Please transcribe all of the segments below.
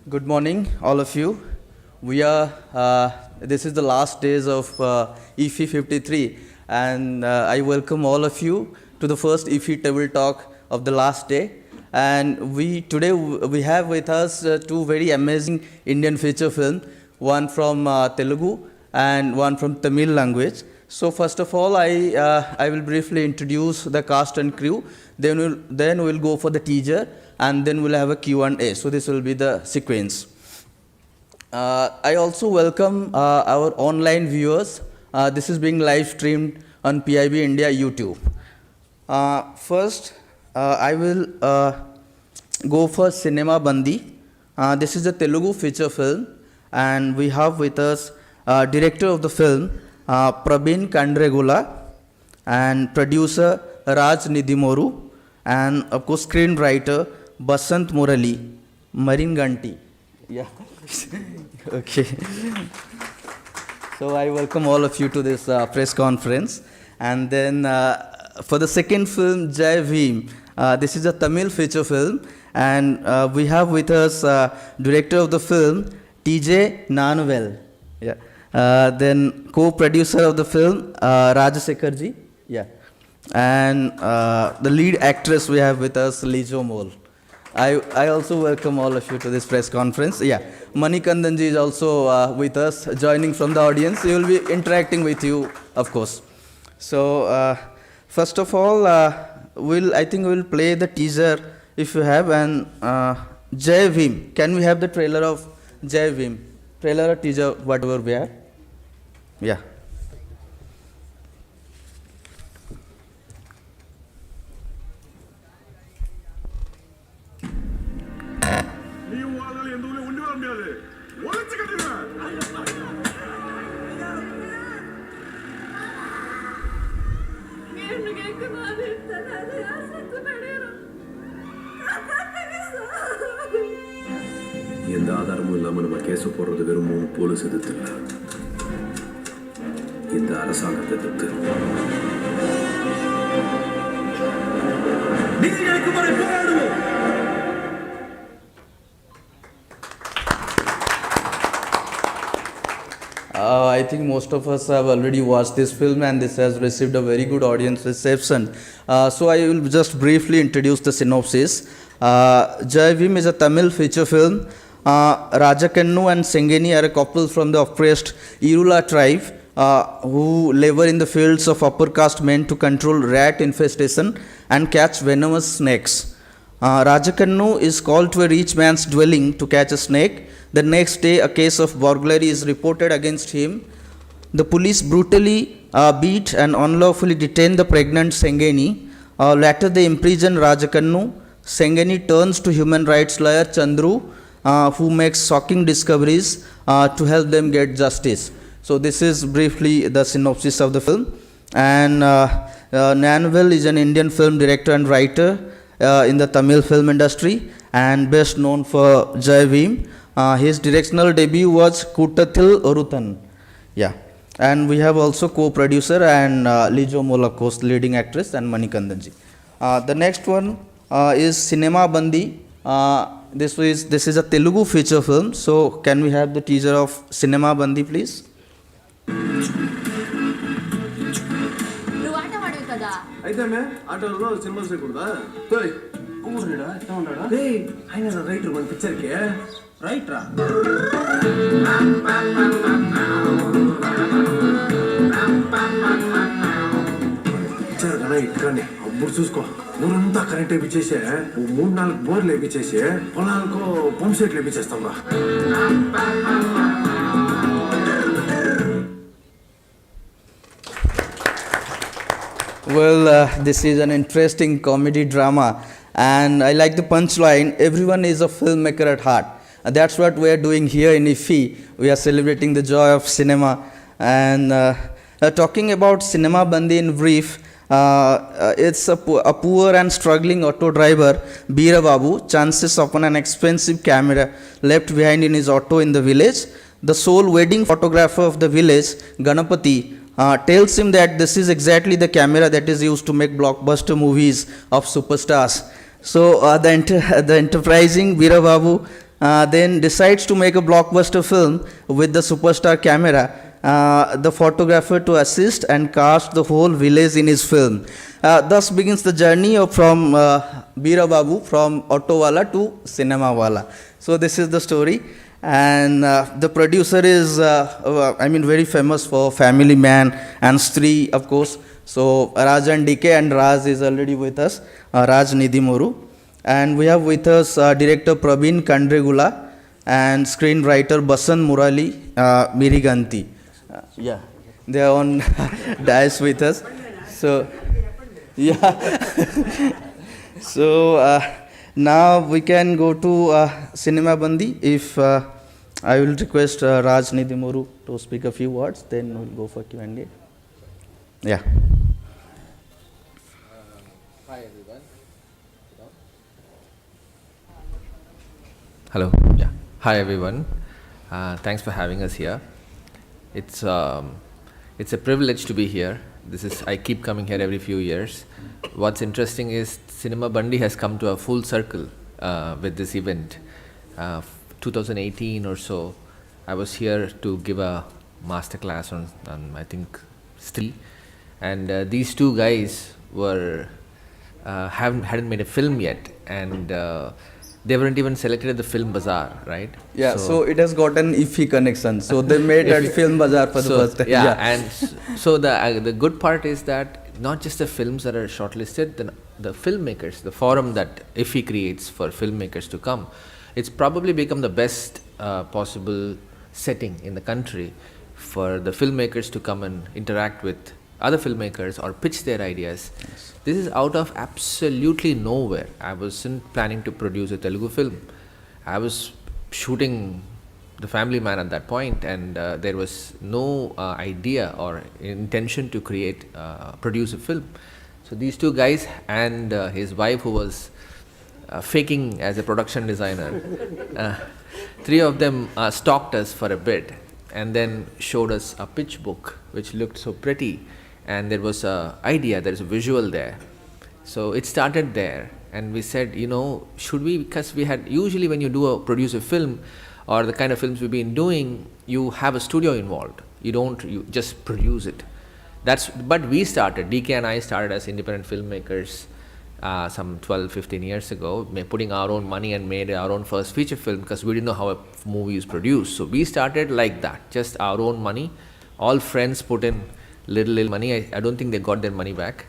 Good morning, all of you. This is the last days of IFFI 53, and I welcome all of you to the first IFFI table talk of the last day. And today we have with us two very amazing Indian feature films, one from Telugu and one from Tamil language. So first of all, I will briefly introduce the cast and crew. Then we'll go for the teaser, and then we'll have a Q&A. So this will be the sequence. I also welcome our online viewers. This is being live streamed on PIB India YouTube. First, I will go for Cinema Bandi. This is a Telugu feature film, and we have with us director of the film, Prabin Kandregula, and producer Raj Nidimoru, and of course screenwriter Basant Murali, Marin Ganti. Yeah. Okay. So I welcome all of you to this press conference. And then for the second film, Jai BHIM, this is a Tamil feature film, and we have with us director of the film, TJ Nanuvel. Yeah. Then co-producer of the film, Rajasekharji. Yeah. And the lead actress we have with us, Lijo Mol. I also welcome all of you to this press conference. Yeah, Manikandanji is also with us, joining from the audience. He will be interacting with you, of course. So first of all, I think we'll play the teaser if you have. And Jai BHIM, can we have the trailer of Jai BHIM? Trailer or teaser, whatever we have. Yeah. எந்த ஆதாரமும் இல்லாமல் நம்ம case போடுறது வெறும் police எதிர்த்து இல்லை, இந்த அரசாங்கத்தை எதிர்த்து. நீதிகளுக்கு வரை போராடுவோம். I think most of us have already watched this film, and this has received a very good audience reception. So I will just briefly introduce the synopsis. Jai BHIM is a Tamil feature film. Rajakannu and Sengeni are a couple from the oppressed Irula tribe who labor in the fields of upper caste men to control rat infestation and catch venomous snakes. Rajakannu is called to a rich man's dwelling to catch a snake. The next day, a case of burglary is reported against him. The police brutally beat and unlawfully detain the pregnant Sengeni. Later, they imprison Rajakannu. Sengeni turns to human rights lawyer Chandru, who makes shocking discoveries to help them get justice. So this is briefly the synopsis of the film. And Nanuvel is an Indian film director and writer in the Tamil film industry, and best known for Jai BHIM. His directorial debut was Kootathil Oruthan. Yeah. And we have also co-producer and Lijo Mol, of course, leading actress, and Manikandanji. The next one is Cinema Bandi. This is a Telugu feature film. So can we have the teaser of Cinema Bandi, please? అయితే ఆటోలో symbols లేకుండా ఆయన writer మన పిక్చర్కి రైట్రా picture కన్నా ఇట్టుకండి అప్పుడు చూసుకో ఊరంతా current వేయించేసే 3-4 బోర్లు వేయించేసి పొలాలకు పంప్ సెట్లు వేయించేస్తాం రా. Well, this is an interesting comedy drama, and I like the punchline. Everyone is a filmmaker at heart. That's what we are doing here in IFFI. We are celebrating the joy of cinema. And talking about Cinema Bandi in brief, it's a poor and struggling auto driver, Veera Babu, chances upon an expensive camera left behind in his auto in the village. The sole wedding photographer of the village, Ganapati, tells him that this is exactly the camera that is used to make blockbuster movies of superstars. So the enterprising Veera Babu then decides to make a blockbuster film with the superstar camera, the photographer to assist and cast the whole village in his film. Thus begins the journey from Bira Babu, from Auto Wala to Cinema Wala. So this is the story. And the producer is, very famous for Family Man and Stree, of course. So Raj and DK, and Raj is already with us, Raj Nidimoru. And we have with us director Praveen Kandregula and screenwriter Basan Murali Miriganti. Yeah, they are on dais with us. So, yeah. So now we can go to Cinema Bandi. If I will request Raj Nidimoru to speak a few words, then we'll go for Q&A. Yeah. Hi everyone. Hello. Yeah. Hi everyone. Thanks for having us here. It's a privilege to be here. I keep coming here every few years. What's interesting is Cinema Bandi has come to a full circle with this event. 2018 or so, I was here to give a master class on I think Stree, and these two guys hadn't made a film yet, and they weren't even selected at the Film Bazaar, right? Yeah, so it has got an IFFI connection. So they made that Film Bazaar for the first time. Yeah, and so the good part is that not just the films that are shortlisted, the filmmakers, the forum that IFFI creates for filmmakers to come, it's probably become the best possible setting in the country for the filmmakers to come and interact with other filmmakers or pitch their ideas. Yes. This is out of absolutely nowhere. I wasn't planning to produce a Telugu film. I was shooting The Family Man at that point, and there was no idea or intention to produce a film. So these two guys and his wife, who was faking as a production designer, three of them stalked us for a bit and then showed us a pitch book which looked so pretty, and there was a idea, there is a visual there. So it started there, and we said, should we, because we had, usually when you produce a film or the kind of films we've been doing, you have a studio involved. You just produce it. But we started, DK and I started as independent filmmakers some 12, 15 years ago, putting our own money and made our own first feature film because we didn't know how a movie is produced. So we started like that, just our own money. All friends put in little money. I don't think they got their money back.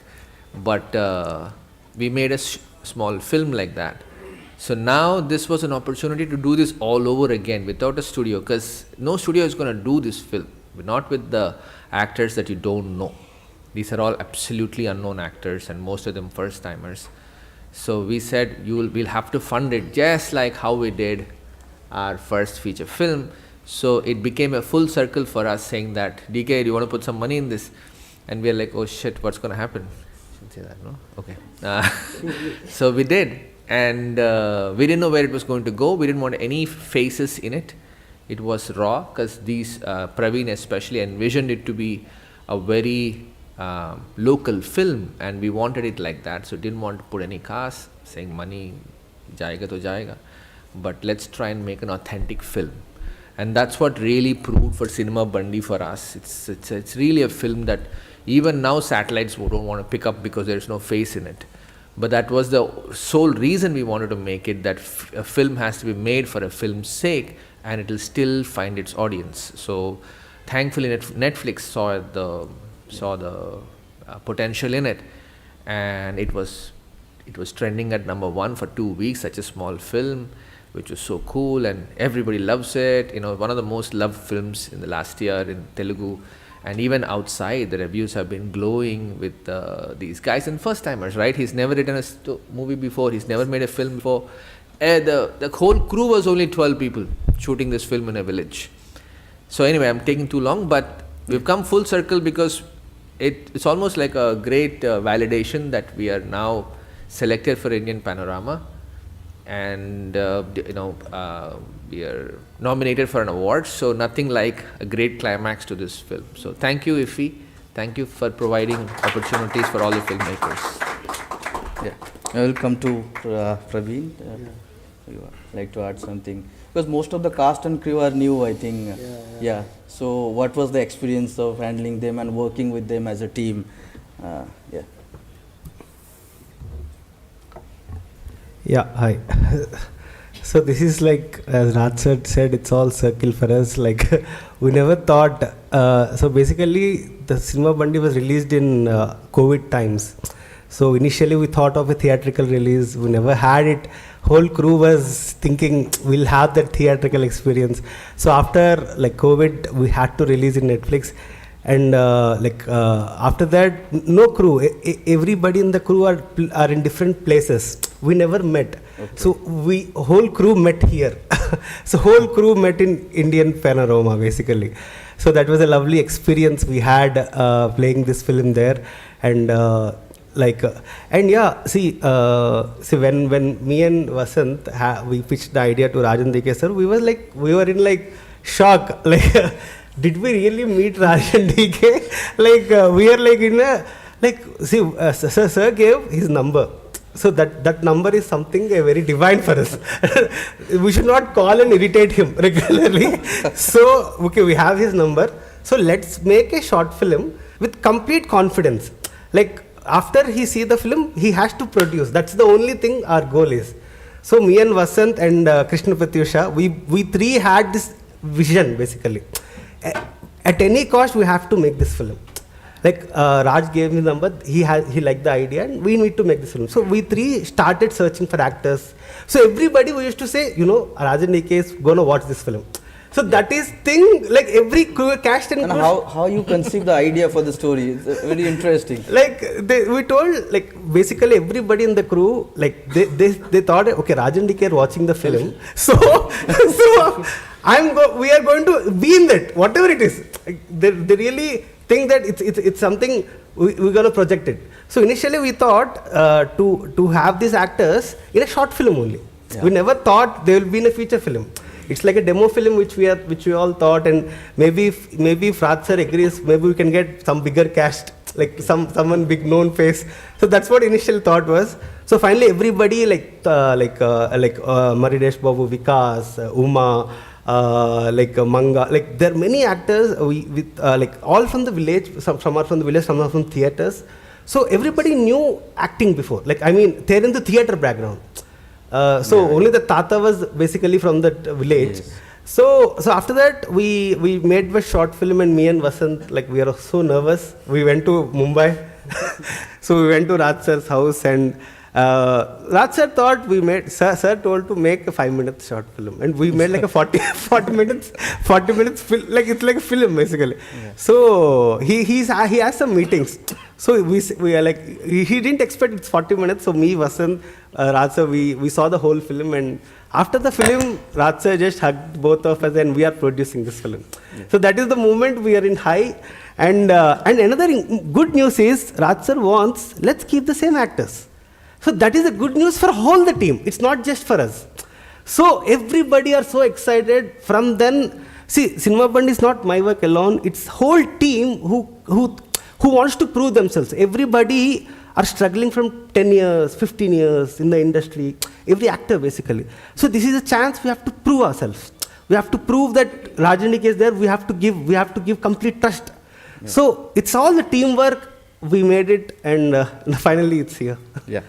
But we made a small film like that. So now this was an opportunity to do this all over again without a studio, because no studio is going to do this film, not with the actors that you don't know. These are all absolutely unknown actors, and most of them first timers. So we said we'll have to fund it just like how we did our first feature film. So it became a full circle for us, saying that, DK, do you want to put some money in this? And we are like, oh shit, what's going to happen? Shouldn't say that, no? Okay. So we did, and we didn't know where it was going to go. We didn't want any faces in it. It was raw, because Praveen especially envisioned it to be a very local film, and we wanted it like that. So didn't want to put any cast, saying money jayega to jayega, but let's try and make an authentic film. And that's what really proved for Cinema Bandi for us. It's really a film that even now satellites don't want to pick up because there is no face in it. But that was the sole reason we wanted to make it, that a film has to be made for a film's sake, and it will still find its audience. So thankfully Netflix saw the potential in it, and it was trending at number 1 for 2 weeks. Such a small film, which was so cool, and everybody loves it. One of the most loved films in the last year in Telugu, and even outside the reviews have been glowing with these guys and first timers, right? He's never written a movie before, he's never made a film before. The whole crew was only 12 people shooting this film in a village. So anyway, I'm taking too long, but we've come full circle because it's almost like a great validation that we are now selected for Indian Panorama, and we are nominated for an award. So nothing like a great climax to this film. So thank you, IFFI. Thank you for providing opportunities for all the filmmakers. Yeah, I will come to Praveen. you like to add something? Because most of the cast and crew are new, I think. Yeah. So what was the experience of handling them and working with them as a team? Yeah. Yeah, hi. So this is like, as Raj sir said, it's all circle for us. Like, we never thought. So basically, the Cinema Bandi was released in COVID times. So initially, we thought of a theatrical release. We never had it. Whole crew was thinking we'll have that theatrical experience. So after like COVID, we had to release in Netflix. And after that, no crew. Everybody in the crew are in different places. We never met. Okay. So whole crew met here. So whole crew met in Indian Panorama basically. So that was a lovely experience we had playing this film there. And when me and Vasant we pitched the idea to Rajan DK sir, we were in like shock. Like, did we really meet Rajan DK? We are like in a sir gave his number. So that number is something very divine for us. We should not call and irritate him regularly. So okay, we have his number. So let's make a short film with complete confidence. Like, after he see the film, he has to produce. That's the only thing our goal is. So me and Vasant and Krishna Pratyusha, we three had this vision basically. At any cost, we have to make this film. Like Raj gave me the number, he liked the idea, and we need to make this film. So we three started searching for actors. So everybody we used to say, Rajan DK is gonna watch this film. So that is thing, like every crew, cast and crew. How you conceived the idea for the story? It's very interesting. Like we told, like basically everybody in the crew, like they thought, okay, Rajan DK are watching the film, so we are going to be in that, whatever it is. They really think that it's something we're gonna project it. So initially we thought to have these actors in a short film only. Yeah. We never thought they will be in a feature film. It's like a demo film which we all thought, and maybe if Raj sir agrees, maybe we can get some bigger cast, like someone big known face. So that's what initial thought was. So finally everybody like Maridesh Babu, Vikas, Uma, Manga, like there are many actors all from the village. Some are from the village, some are from theaters. So everybody knew acting before. Like, I mean, they're in the theater background. Only the Tata was basically from that village. Yes. So after that, we made a short film, and me and Vasant, like, we are so nervous. We went to Mumbai. So we went to Raj sir's house, and Raj sir thought sir told to make a 5-minute short film, and we made like a 40 minutes film, like it's like a film basically. Yeah. So he has some meetings. So we are like, he didn't expect it's 40 minutes. So me, Vasant, Raj sir, we saw the whole film, and after the film, Raj sir just hugged both of us, and we are producing this film. Yeah. So that is the moment we are in high. And another good news is Raj sir wants, let's keep the same actors. So that is a good news for all the team. It's not just for us. So everybody are so excited. From then, see, Cinema Bandi is not my work alone. It's whole team who wants to prove themselves. Everybody are struggling from 10 years, 15 years in the industry. Every actor basically. So this is a chance we have to prove ourselves. We have to prove that Rajan DK is there. We have to give complete trust. Yeah. So it's all the teamwork. We made it, and finally it's here. Yeah.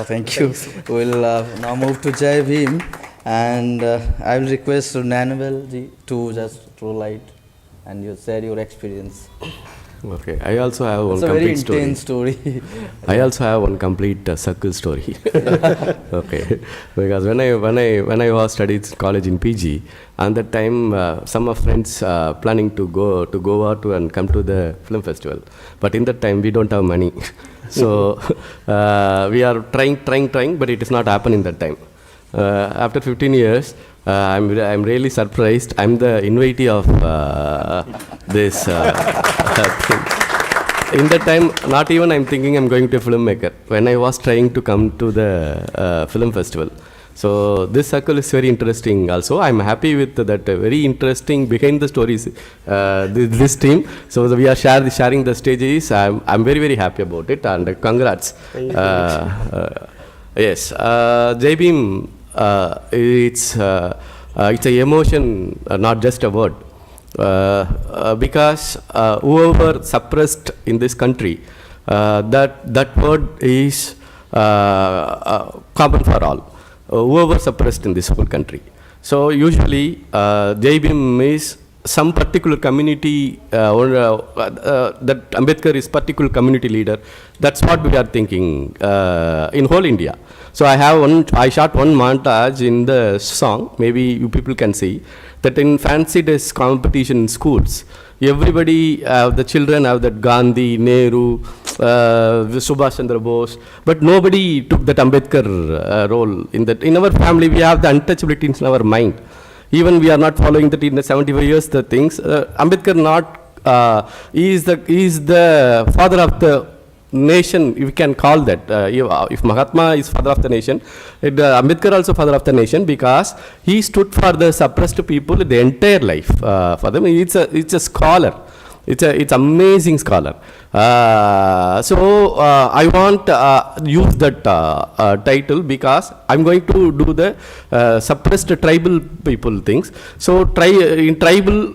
Thank you. We'll now move to Jai Bhim, and I will request Nanvel ji to just throw light and you share your experience. Okay, I also have one complete complete story. It's a very intense story. I also have one complete circle story. Okay, because when I was studied college in PG, at that time some of friends planning to go to Goa and come to the film festival, but in that time we don't have money. So we are trying, but it is not happening that time. After 15 years, I'm really surprised. I'm the invitee of this thing. In that time, not even I'm thinking I'm going to a filmmaker. When I was trying to come to the film festival. So this circle is very interesting also. I'm happy with that very interesting behind the stories, this team. So we are sharing the stages. I'm very, very happy about it, and congrats. Yes, Jai Bhim, it's a emotion, not just a word. Because whoever suppressed in this country, that word is common for all. Whoever suppressed in this whole country. So usually BHIM is some particular community that Ambedkar is particular community leader. That's what we are thinking in whole India. So I shot one montage in the song, maybe you people can see, that in fancy dress competition in schools, everybody, the children have that Gandhi, Nehru, Subhash Chandra Bose, but nobody took that Ambedkar role. In our family, we have the untouchability in our mind. Even we are not following that in the 75 years, the things. Ambedkar he is the father of the nation, if we can call that. If Mahatma is father of the nation, Ambedkar also father of the nation, because he stood for the suppressed people the entire life. For them, it's a scholar. It's amazing scholar. So I want use that title because I'm going to do the suppressed tribal people things. So tribal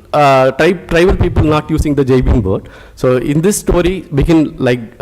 people not using the BHIM word. So in this story begin like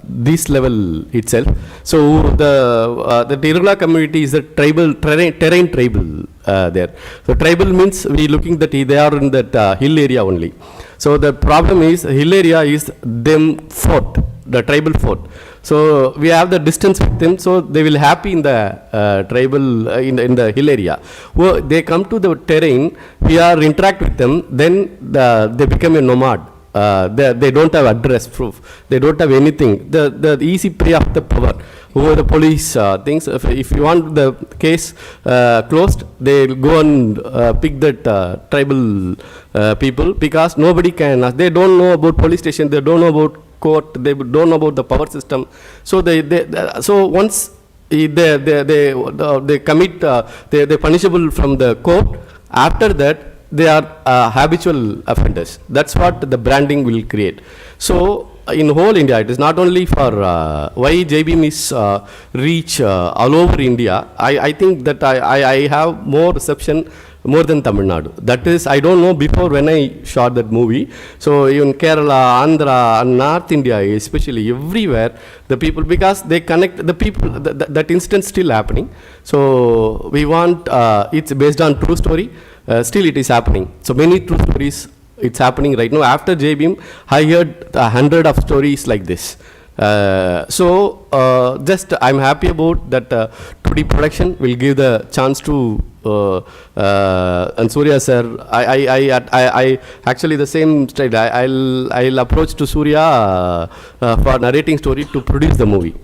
this level itself. So the Tirula community is a tribal terrain tribal there. So tribal means we looking that they are in that hill area only. So the problem is hill area is them fort, the tribal fort. So we have the distance with them, so they will happy in the tribal in the hill area. Well, they come to the terrain, we are interact with them, then they become a nomad. They don't have address proof. They don't have anything. The easy prey of the power over the police things. If you want the case closed, they will go and pick that tribal people, because nobody can. They don't know about police station. They don't know about court. They don't know about the power system. So so once they commit, they punishable from the court. After that, they are habitual offenders. That's what the branding will create. So in whole India, it is not only for why BHIM is reach all over India. I think that I have more reception more than Tamil Nadu. That is, I don't know before when I shot that movie. So in Kerala, Andhra, and North India, especially everywhere, the people, because they connect the people, that instance still happening. So we want, it's based on true story. Still it is happening. So many true stories, it's happening right now. After BHIM, I heard 100 of stories like this. So just I'm happy about that 2D production will give the chance to and Surya sir. I actually the same straight. I'll approach to Surya for narrating story to produce the movie.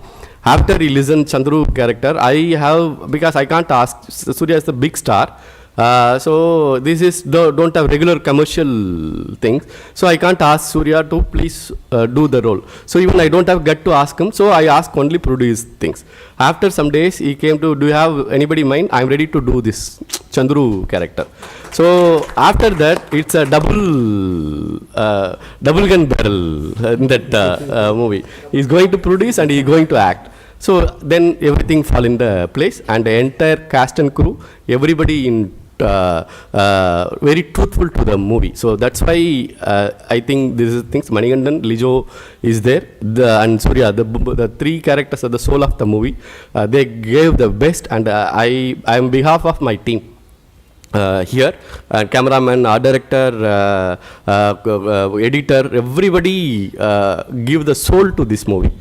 After he listened Chandru character, I have, because I can't ask, Surya is the big star. So this is don't have regular commercial things, so I can't ask Surya to please do the role. So even I don't have get to ask him, so I ask only produce things. After some days he came to, do you have anybody in mind? I'm ready to do this Chandru character. So after that it's a double gun barrel in that movie. He's going to produce and he's going to act. So then everything fall in the place, and the entire cast and crew, everybody in very truthful to the movie. So that's why I think this is things. Manigandan, Lijo is there, and Surya, the three characters are the soul of the movie. They gave the best, and I on behalf of my team here, cameraman, art director, editor, everybody give the soul to this movie.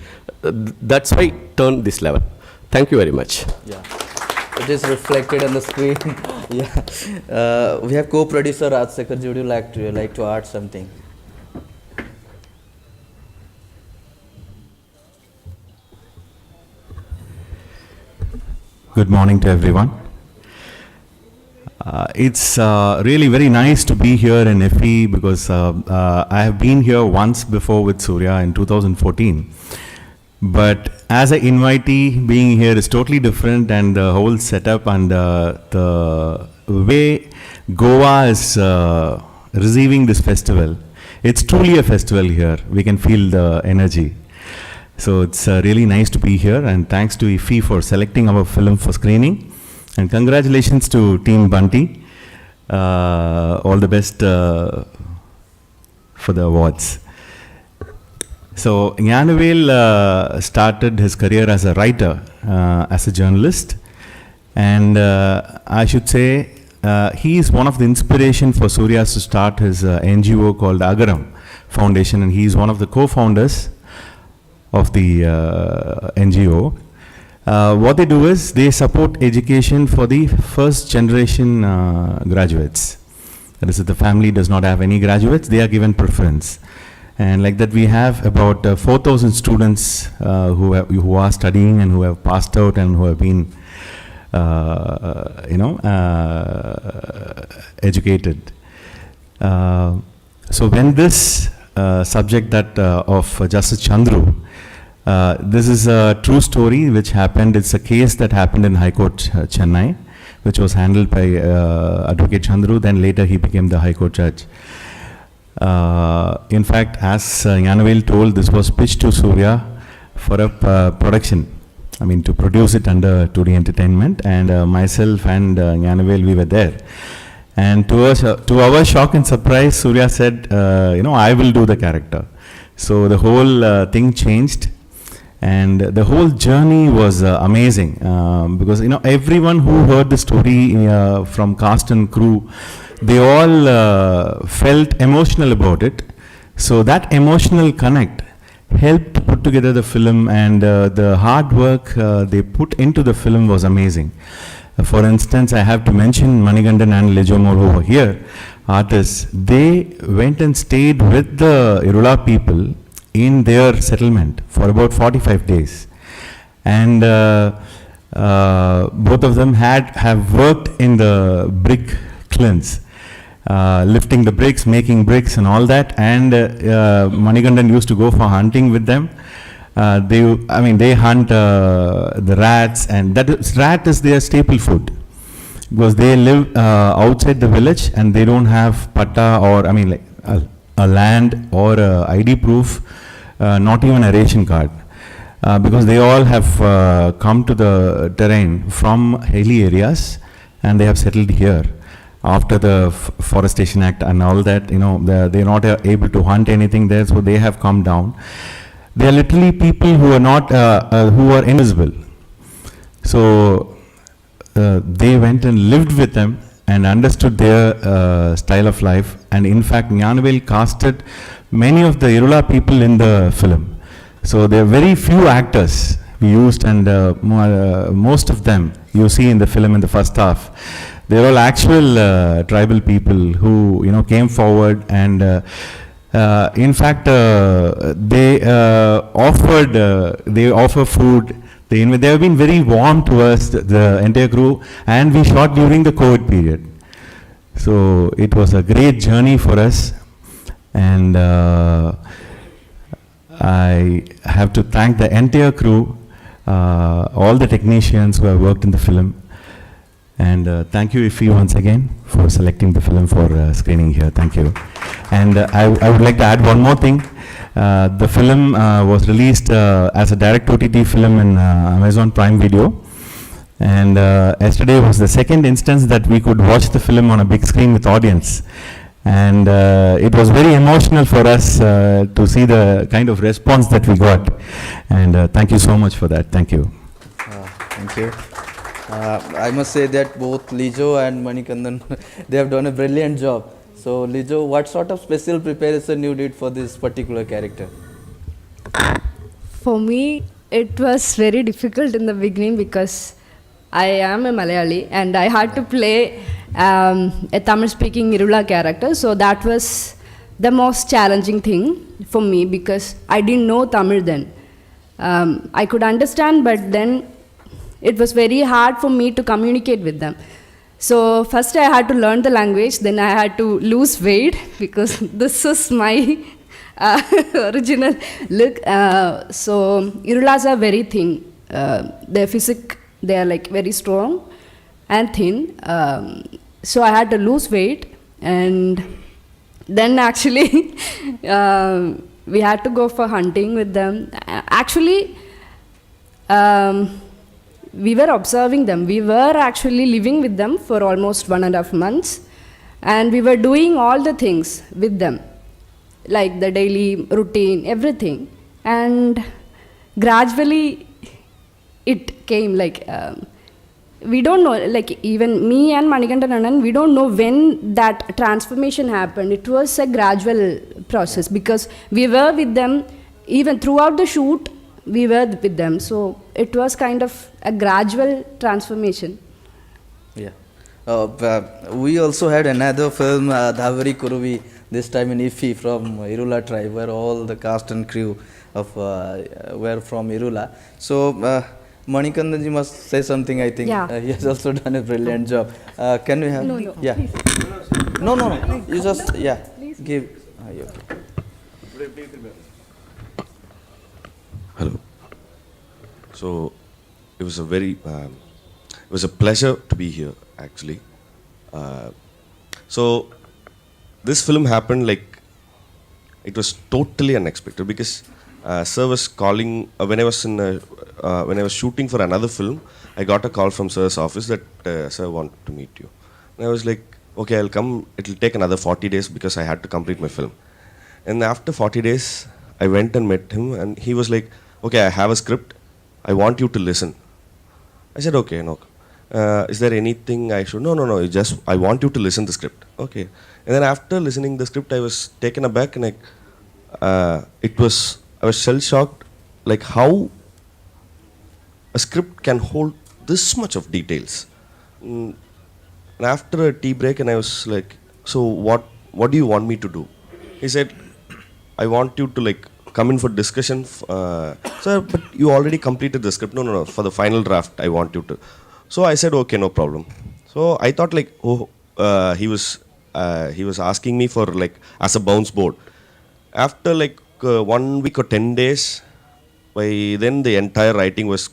That's why turn this level. Thank you very much. Yeah, it is reflected on the screen. Yeah, we have co-producer Raj Sekharji. Would you like to add something? Good morning to everyone. It's really very nice to be here in IFFI because I have been here once before with Surya in 2014. But as an invitee, being here is totally different, and the whole setup and the way Goa is receiving this festival, it's truly a festival here. We can feel the energy. So it's really nice to be here, and thanks to IFFI for selecting our film for screening. And congratulations to Team BANDI. All the best for the awards. So Gnanavel started his career as a writer, as a journalist, and I should say he is one of the inspiration for Surya to start his NGO called Agaram Foundation, and he is one of the co-founders of the NGO. What they do is they support education for the first generation graduates. That is, if the family does not have any graduates, they are given preference. And like that, we have about 4,000 students who are studying and who have passed out and who have been, educated. So when this subject that of Justice Chandru, this is a true story which happened. It's a case that happened in High Court Chennai, which was handled by Advocate Chandru. Then later he became the High Court judge. In fact, as Gnanavel told, this was pitched to Surya for a production. I mean, to produce it under 2D Entertainment, and myself and Gnanavel, we were there. And to our shock and surprise, Surya said, I will do the character. So the whole thing changed. And the whole journey was amazing because everyone who heard the story from cast and crew, they all felt emotional about it. So that emotional connect helped to put together the film, and the hard work they put into the film was amazing. For instance, I have to mention Manigandan and Lejomor who were here, artists. They went and stayed with the Irula people in their settlement for about 45 days. And both of them have worked in the brick kilns, lifting the bricks, making bricks and all that. And Manigandan used to go for hunting with them. They hunt the rats, and rat is their staple food because they live outside the village and they don't have patta or a land or a ID proof, not even a ration card, because they all have come to the terrain from hilly areas and they have settled here after the Forestation Act and all that. They're not able to hunt anything there, so they have come down. They are literally people who are not who are invisible. So they went and lived with them and understood their style of life. And in fact, Gnanavel casted many of the Irula people in the film. So there are very few actors we used, and most of them you see in the film in the first half. They're all actual tribal people who came forward, and in fact they offer food. They have been very warm to us, the entire crew, and we shot during the COVID period. So it was a great journey for us, and I have to thank the entire crew, all the technicians who have worked in the film, and thank you IFFI once again for selecting the film for screening here. Thank you. And I would like to add one more thing. The film was released as a direct OTT film in Amazon Prime Video, and yesterday was the second instance that we could watch the film on a big screen with audience, and it was very emotional for us to see the kind of response that we got, and thank you so much for that. Thank you. Thank you. I must say that both Lijo and Manikandan, they have done a brilliant job. So Lijo, what sort of special preparation you did for this particular character? For me, it was very difficult in the beginning because I am a Malayali and I had to play a Tamil-speaking Irula character. So that was the most challenging thing for me because I didn't know Tamil then. I could understand, but then it was very hard for me to communicate with them. So first I had to learn the language, then I had to lose weight because this is my original look. So Irulas are very thin. Their physique, they are like very strong and thin. So I had to lose weight, and then actually we had to go for hunting with them. Actually, we were observing them. We were actually living with them for almost 1.5 months, and we were doing all the things with them, like the daily routine, everything. And gradually it came like, we don't know, like even me and Manikandan Annan, we don't know when that transformation happened. It was a gradual process because we were with them even throughout the shoot. We were with them, so it was kind of a gradual transformation. Yeah. We also had another film, Dhavari Kuruvi, this time in IFFI from Irula tribe, where all the cast and crew of were from Irula. So Manikandanji must say something, I think. Yeah. He has also done a brilliant job. Can we have? No, Yeah. please. No. You just, yeah. Give. Yeah. Hello. So it was a very, it was a pleasure to be here actually. So this film happened like, it was totally unexpected because sir was calling, when I was shooting for another film, I got a call from sir's office that sir wanted to meet you. And I was like, okay, I'll come, it'll take another 40 days because I had to complete my film. And after 40 days, I went and met him and he was like, okay, I have a script, I want you to listen. I said, okay, no. Is there anything I should? No, I want you to listen the script. Okay. And then after listening the script, I was taken aback and I was shell-shocked, like how a script can hold this much of details. And after a tea break, and I was like, so what do you want me to do? He said, I want you to like come in for discussion. Sir, but you already completed the script. No, for the final draft, I want you to. So I said, okay, no problem. So I thought like, he was asking me for like, as a bounce board. After like 1 week or 10 days, by then the entire writing was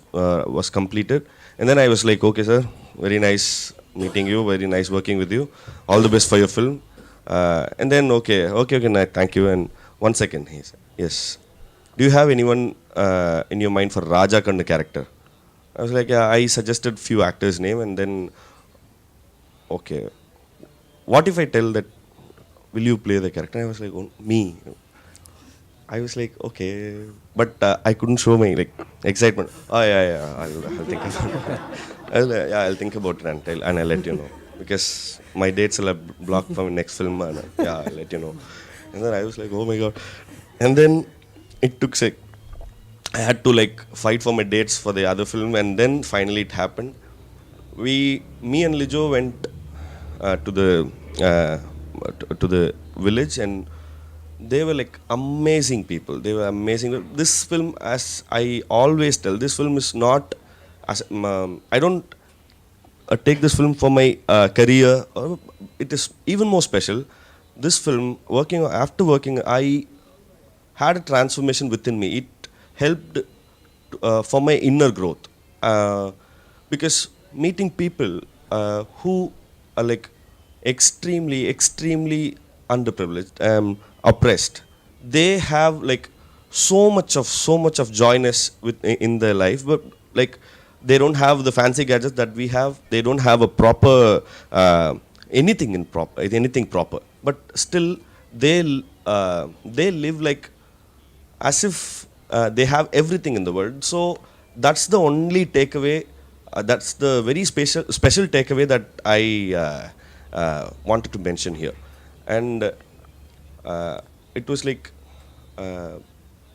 completed. And then I was like, okay, sir, very nice meeting you, very nice working with you. All the best for your film. And then, okay, thank you. And 1 second, he said, yes. Do you have anyone in your mind for Raja Kandu character? I was like, yeah, I suggested few actors' name and then, okay, what if I tell that, will you play the character? I was like, oh, me. I was like, okay, but I couldn't show my like excitement. Oh yeah, I'll think about it. I'll think about it and I'll let you know. Because my dates are blocked for my next film and I'll let you know. And then I was like, oh my god. And then it took like, I had to like fight for my dates for the other film and then finally it happened. Me and Lijo went to the village and they were like amazing people. They were amazing. This film, as I always tell, this film is not, I don't take this film for my career. It is even more special. This film, after working, I had a transformation within me. It helped for my inner growth. Because meeting people who are like extremely underprivileged, oppressed, they have like so much of joyness in their life, but like they don't have the fancy gadgets that we have. They don't have a proper anything proper, but still they live like as if they have everything in the world. So that's the only takeaway. That's the very special takeaway that I wanted to mention here. And it was like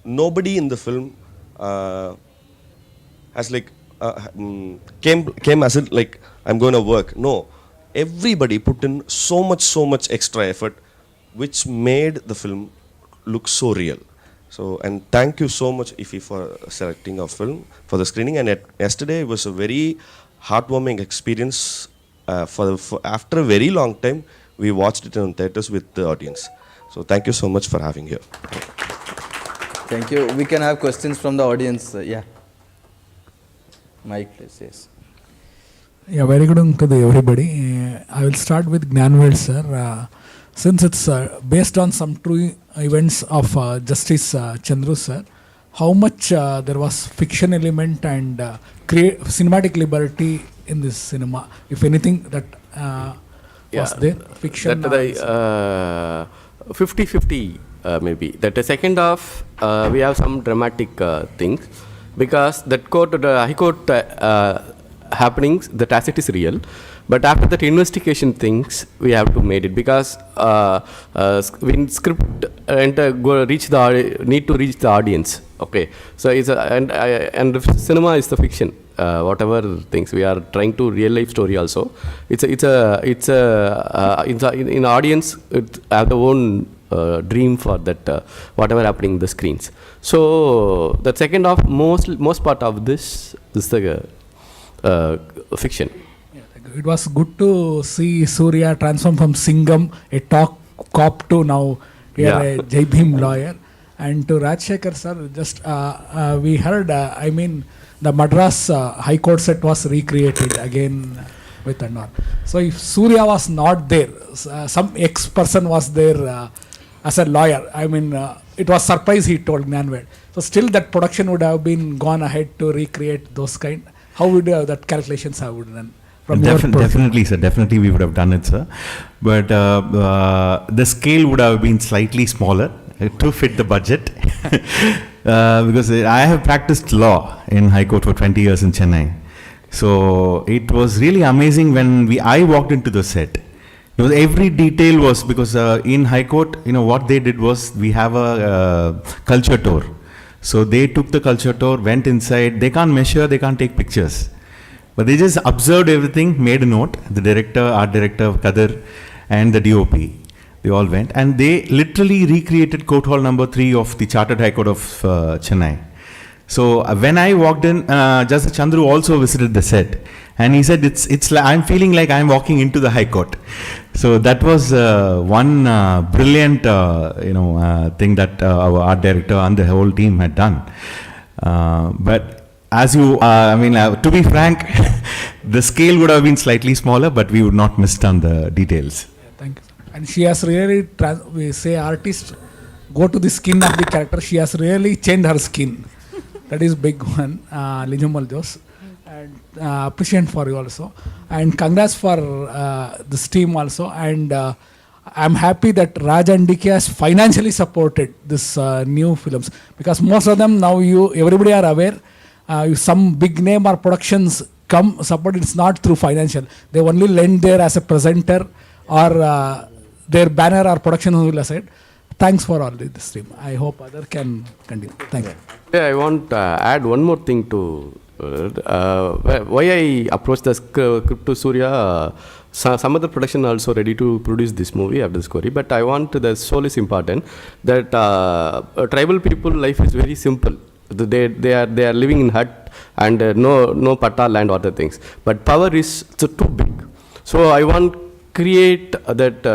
nobody in the film has like came as it like I'm going to work. No, everybody put in so much extra effort, which made the film look so real. So, and thank you so much, IFFI, for selecting our film for the screening. And yesterday it was a very heartwarming experience. For after a very long time, we watched it in theaters with the audience. So thank you so much for having here. Thank you. We can have questions from the audience. Yeah. Mike, please. Yes. Yeah, very good to everybody. I will start with Gnanvel sir. Since it's based on some true events of Justice Chandru sir, how much there was fiction element and cinematic liberty in this cinema, if anything, that was there, fiction. That the 50-50 maybe. That the second half we have some dramatic things, because that court, the High Court happenings, that as it is real, but after that investigation things we have to made it, because when script and need to reach the audience. Okay, so it's and the cinema is the fiction. Whatever things we are trying to real life story also. In audience it have the own dream for that whatever happening in the screens. So the second half most part of this is the fiction. It was good to see Surya transform from Singham, a talk cop, to now here a BHIM lawyer. And to Rajshekhar sir, just we heard, I mean, the Madras High Court set was recreated again with Andhra. So if Surya was not there, some ex-person was there as a lawyer, I mean, it was surprise, he told Gnanved. So still that production would have been gone ahead to recreate those kind. How would that calculations have been done? Definitely, sir. Definitely, we would have done it, sir. But the scale would have been slightly smaller to fit the budget. Because I have practiced law in High Court for 20 years in Chennai. So it was really amazing when I walked into the set. Every detail was, because in High Court, what they did was, we have a culture tour. So they took the culture tour, went inside. They can't measure, they can't take pictures. But they just observed everything, made a note. The director, art director, Kadir, and the DOP, they all went. And they literally recreated Court Hall number 3 of the Chartered High Court of Chennai. So when I walked in, Justice Chandru also visited the set. And he said, it's like, I'm feeling like I'm walking into the High Court. So that was one brilliant thing that our art director and the whole team had done. But as you, to be frank, the scale would have been slightly smaller, but we would not miss on the details. Yeah, thank you. And she has really, we say artists go to the skin of the character, she has really changed her skin. That is big one, Lijumal Jos. And appreciate for you also. And congrats for this team also. And I'm happy that Raj and DK has financially supported this new films. Because most of them now everybody are aware, if some big name or productions come support, it's not through financial. They only lend there as a presenter or their banner or production will aside. Thanks for all this team. I hope other can continue. Thank you. Yeah, I want to add one more thing to why I approached the script to Surya. Some other production also ready to produce this movie after this story, but I want the soul is important. That tribal people life is very simple. They are living in hut and no patta land or other things. But power is too big. So I want create that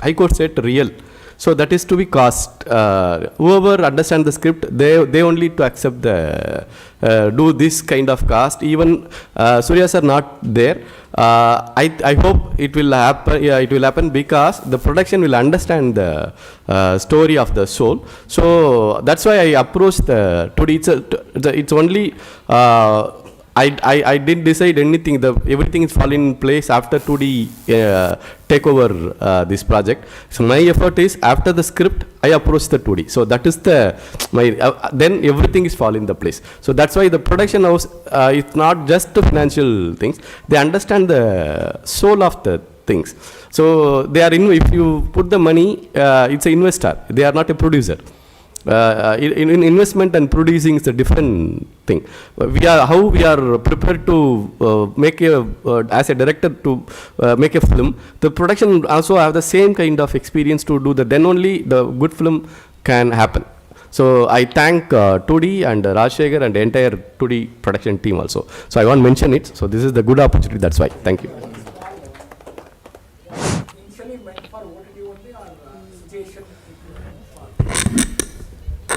High Court set real. So that is to be cast. Whoever understand the script, they only to accept the do this kind of cast. Even Surya sir not there. I hope it will happen. Yeah, it will happen because the production will understand the story of the soul. So that's why I approached the 2D. It's only. I didn't decide anything. Everything is falling in place after 2D take over this project. So my effort is after the script I approach the 2D. So that is then everything is fall in the place. So that's why the production house it's not just the financial things. They understand the soul of the things. So they are if you put the money, it's an investor. They are not a producer. In investment and producing is a different thing. We are prepared to make as a director to make a film. The production also have the same kind of experience to do that. Then only the good film can happen. So I thank 2D and Rajshekhar and the entire 2D production team also. So I want to mention it. So this is the good opportunity. That's why. Thank you.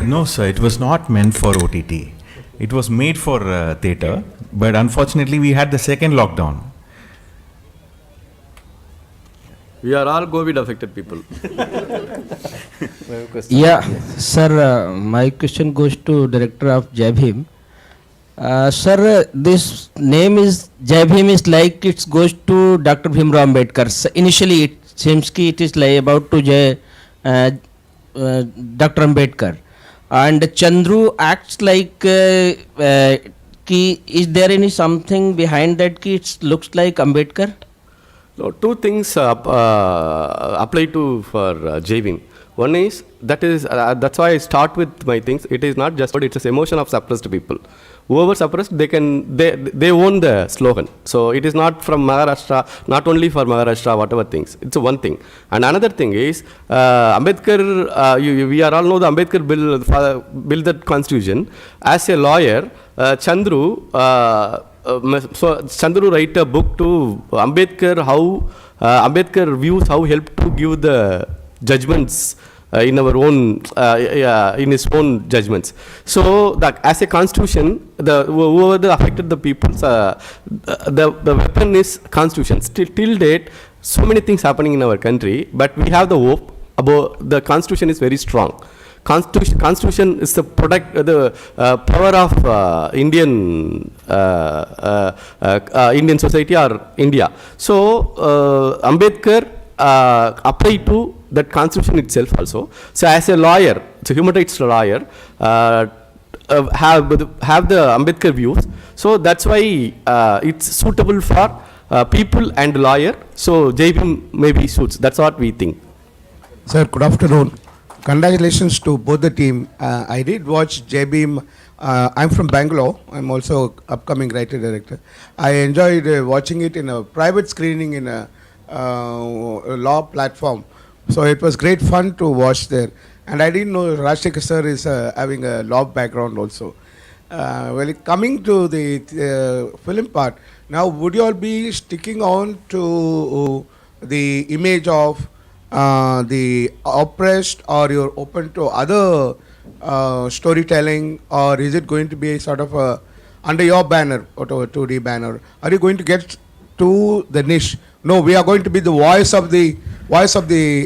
No, sir, it was not meant for OTT. It was made for theatre, but unfortunately we had the second lockdown. We are all COVID affected people. Yeah, sir, my question goes to director of BHIM. Sir, this name is BHIM is like it goes to Dr. Bhimrao Ambedkar. Initially, it seems ki it is like about to Dr. Ambedkar, and Chandru acts like ki is there any something behind that ki it looks like Ambedkar? No, two things apply to for JVIM. One is that's why I start with my things. It is not just it's an emotion of suppressed people. Whoever suppressed, they own the slogan. So it is not from Maharashtra, not only for Maharashtra, whatever things. It's one thing. And another thing is Ambedkar. We are all know the Ambedkar bill that constitution. As a lawyer, Chandru. So Chandru write a book to Ambedkar how Ambedkar views how helped to give the judgments in our own in his own judgments. So that as a constitution, whoever affected the people, the weapon is constitution. Till date, so many things happening in our country, but we have the hope about the constitution is very strong. Constitution is the product, the power of Indian Indian society or India. So Ambedkar apply to that constitution itself also. So as a lawyer, it's a human rights lawyer, have the Ambedkar views. So that's why it's suitable for people and lawyer. So JVIM maybe suits. That's what we think. Sir, good afternoon. Congratulations to both the team. I did watch JBIM. I'm from Bangalore. I'm also upcoming writer-director. I enjoyed watching it in a private screening in a law platform. So it was great fun to watch there. And I didn't know Rajshekar sir is having a law background also. Well, coming to the film part, now would you all be sticking on to the image of the oppressed, or you're open to other storytelling, or is it going to be sort of under your banner, or 2D banner? Are you going to get to the niche? No, we are going to be the voice of the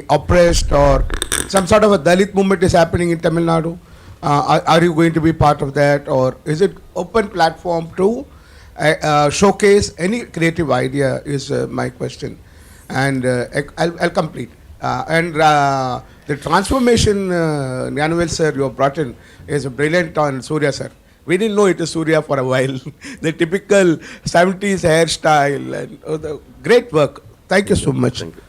oppressed, or some sort of a Dalit movement is happening in Tamil Nadu. Are you going to be part of that, or is it open platform to showcase any creative idea? Is my question, and I'll complete. The transformation, Nyanuvel sir, you have brought in is brilliant on Surya sir. We didn't know it is Surya for a while. The typical 70s hairstyle and the great work. Thank you so much. Thank you.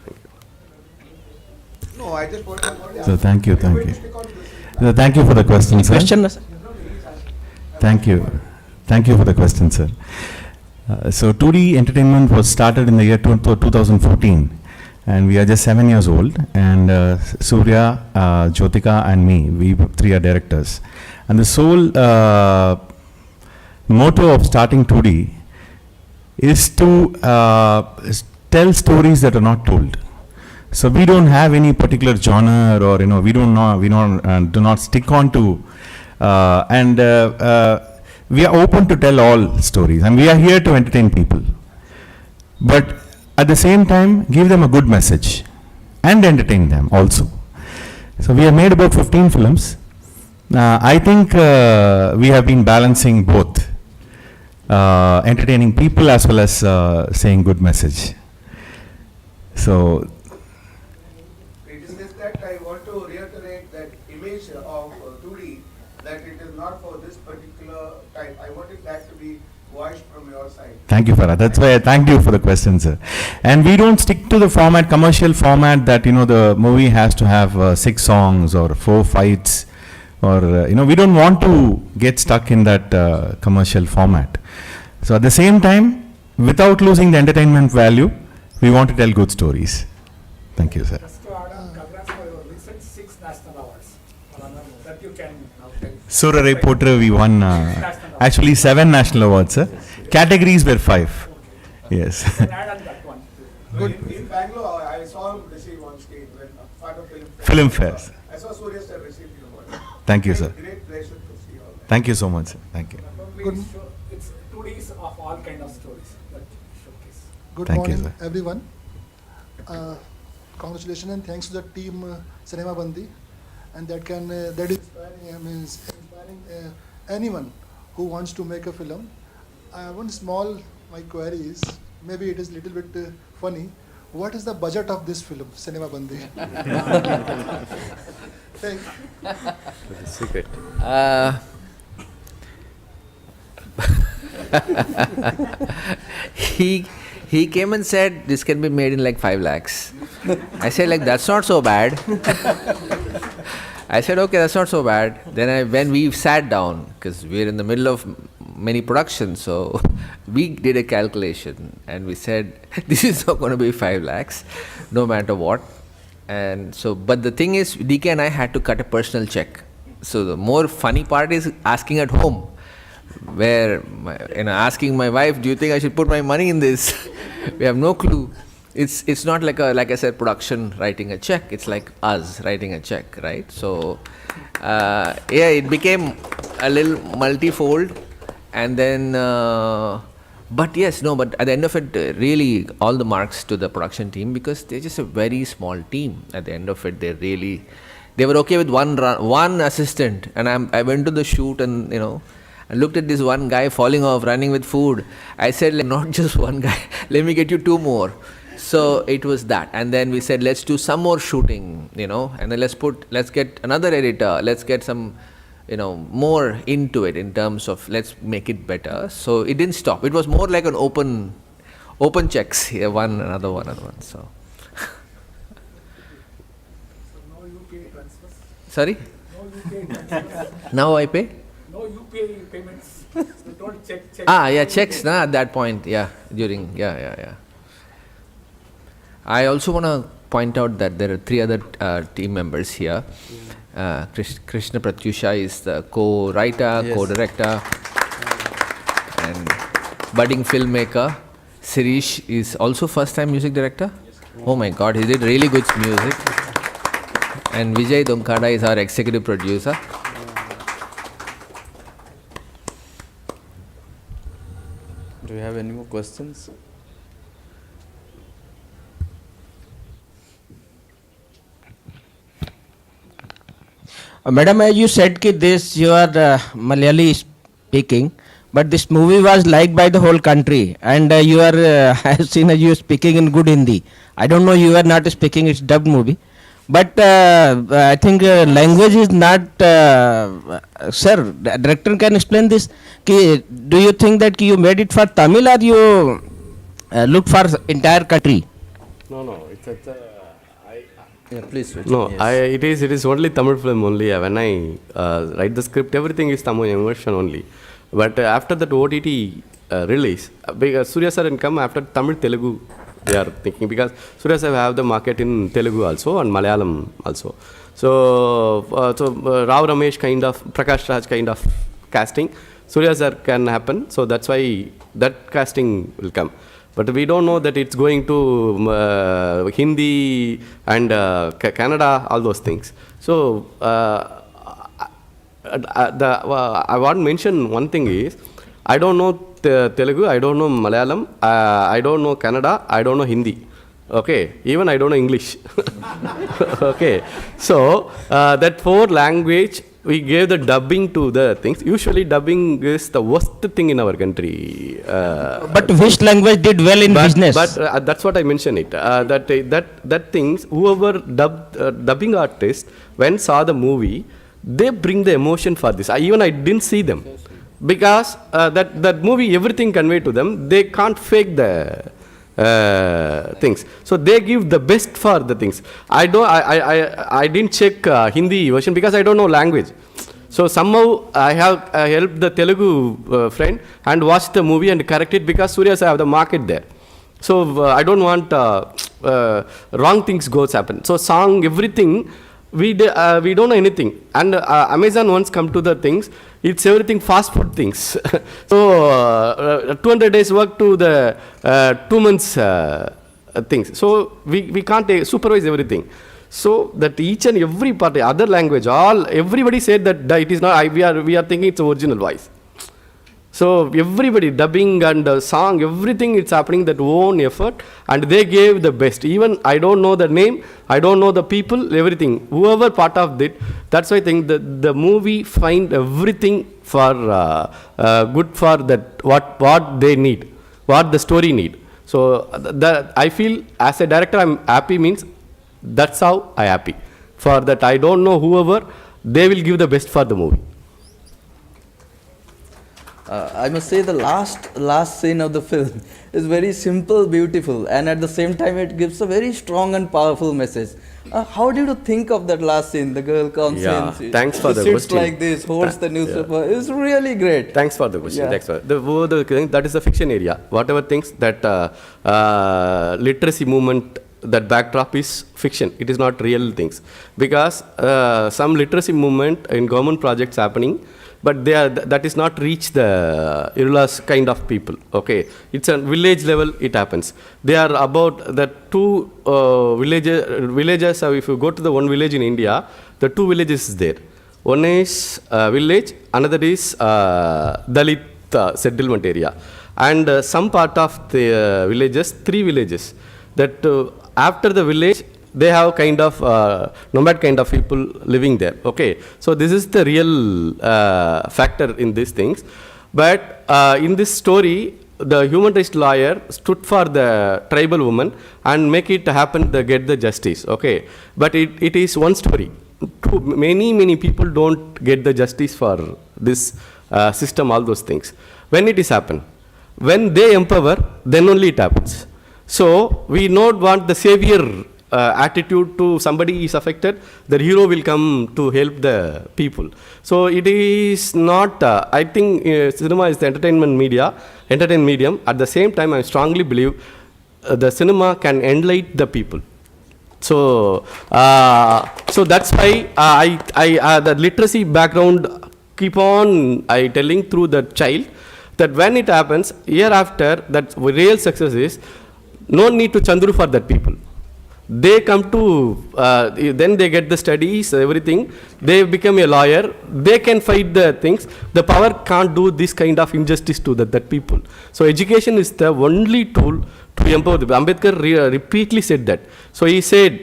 No, I just want to. So thank you. So thank you for the question, sir. Thank you for the question, sir. So 2D entertainment was started in the year 2014. And we are just 7 years old, and Surya, Jyotika and me, we three are directors. And the sole motto of starting 2D is to tell stories that are not told. So we don't have any particular genre, or we do not stick on to, we are open to tell all stories, and we are here to entertain people. But at the same time, give them a good message and entertain them also. So we have made about 15 films. I think we have been balancing both, entertaining people as well as saying good message. So It is just that I want to reiterate that image of 2D, that it is not for this particular type. I wanted that to be voiced from your side. thank you, Farah. That's why I thank you for the question, sir. And we don't stick to the format, commercial format, that the movie has to have 6 songs or 4 fights, or we don't want to get stuck in that commercial format. So at the same time, without losing the entertainment value, we want to tell good stories. Thank you, sir. Just to add on, congrats for your recent 6 national awards. That you can now take. Surya Potra, we won actually 7 national awards, sir. Categories were 5. Yes. Add on that one. In Bangalore, I saw him receive on stage when part of Film fairs. I saw Surya sir receive the award. Thank you, sir. Great pleasure to see all that. Thank you so much, sir. Thank you. It's 2Ds of all kind of stories that showcase. Good Thank you, morning, sir. everyone. Congratulations and thanks to the team Cinema BANDI. and that can that is inspiring anyone who wants to make a film. One small my query is, maybe it is little bit funny. What is the budget of this film, Cinema Bandi? Thank you. Secret. He came and said this can be made in like 5 lakhs. I said like that's not so bad. I said okay, that's not so bad. Then when we sat down, because we're in the middle of many productions, so we did a calculation and we said this is not going to be 5 lakhs, no matter what. And so, but the thing is, DK and I had to cut a personal check. So the more funny part is asking at home, where asking my wife, do you think I should put my money in this? We have no clue. It's not like I said, production writing a check. It's like us writing a check, right? So yeah, it became a little multifold, and then but yes, no, but at the end of it, really all the marks to the production team, because they're just a very small team. At the end of it, they were okay with one assistant, and I went to the shoot and I looked at this one guy falling off, running with food. I said, like, not just one guy, let me get you 2 more. So it was that. And then we said, let's do some more shooting, and then let's get another editor, let's get some, more into it in terms of let's make it better. So it didn't stop. It was more like an open checks here, another one. So. No UPI transfers. Sorry? No UPI transfers. Now I pay? No UPI payments. They don't check. Yeah, checks at that point, yeah, yeah. I also want to point out that there are 3 other team members here. Krishna Pratyusha is the co-writer, Yes. co-director, and budding filmmaker. Sirish is also first-time music director. Oh my God, he did really good music. And Vijay Dunkada is our executive producer. Do you have any more questions? Madam, as you said that this you are Malayali speaking, but this movie was liked by the whole country, and you are I have seen you speaking in good Hindi. I don't know, you are not speaking, it's dubbed movie, but I think language is not. Sir, the director can explain this. Do you think that you made it for Tamil, or you look for entire country? No, it's Yeah, please switch. no. Yes. It is only Tamil film only. When I write the script, everything is Tamil immersion only. But after that OTT release, because Surya sir can come after Tamil Telugu, they are thinking, because Surya sir have the market in Telugu also and Malayalam also. So Rao Ramesh kind of, Prakash Raj kind of casting, Surya sir can happen. So that's why that casting will come. But we don't know that it's going to Hindi and Canada, all those things. So I want to mention one thing is, I don't know Telugu, I don't know Malayalam, I don't know Kannada, I don't know Hindi. Okay, even I don't know English. Okay, so that 4 language, we gave the dubbing to the things. Usually dubbing is the worst thing in our country. But which language did well in business? But that's what I mentioned it. That things, whoever dubbing artist, when saw the movie, they bring the emotion for this. I didn't see them. Because that movie, everything conveyed to them, they can't fake the things. So they give the best for the things. I didn't check Hindi version because I don't know language. So somehow I have helped the Telugu friend and watched the movie and correct it, because Surya have the market there. So I don't want wrong things goes happen. So song, everything, we don't know anything. And Amazon once come to the things, it's everything fast food things. So 200 days work to the 2 months things. So we can't supervise everything. So that each and every part, other language, everybody said that it is not. We are thinking it's original voice. So everybody, dubbing and song, everything it's happening that own effort, and they gave the best. Even I don't know the name, I don't know the people, everything. Whoever part of it, that's why I think the movie find everything for good for that what they need, what the story need. So that I feel as a director I'm happy means that's how I happy. For that I don't know whoever, they will give the best for the movie. I must say the last scene of the film is very simple, beautiful, and at the same time it gives a very strong and powerful message. How did you think of that last scene? The girl comes Yeah, in, thanks for she the sits question. like this, holds the newspaper. It's really great. Thanks for the question. Yeah. Thanks for the thing, that is the fiction area. Whatever things that literacy movement, that backdrop is fiction. It is not real things, because some literacy movement in government projects happening, but they are that is not reach the Irula's kind of people. Okay, it's a village level. It happens. They are about the two villages. If you go to the one village in India, the two villages is there. One is village, another is Dalit settlement area, and some part of the villages, three villages. That after the village, they have kind of nomad kind of people living there. Okay, so this is the real factor in these things. But in this story, the human rights lawyer stood for the tribal woman and make it happen to get the justice. Okay, but it is one story. Many people don't get the justice for this system, all those things. When it is happen, when they empower, then only it happens. So we don't want the savior attitude to somebody is affected, the hero will come to help the people. So it is not, I think cinema is the entertainment medium. At the same time, I strongly believe the cinema can enlighten the people. So, so that's why the literacy background keep on telling through the child that when it happens, year after, that real success is no need to Chandru for that people. They come to, then they get the studies, everything. They become a lawyer. They can fight the things. The power can't do this kind of injustice to that people. So education is the only tool to empower the. Ambedkar repeatedly said that. So he said,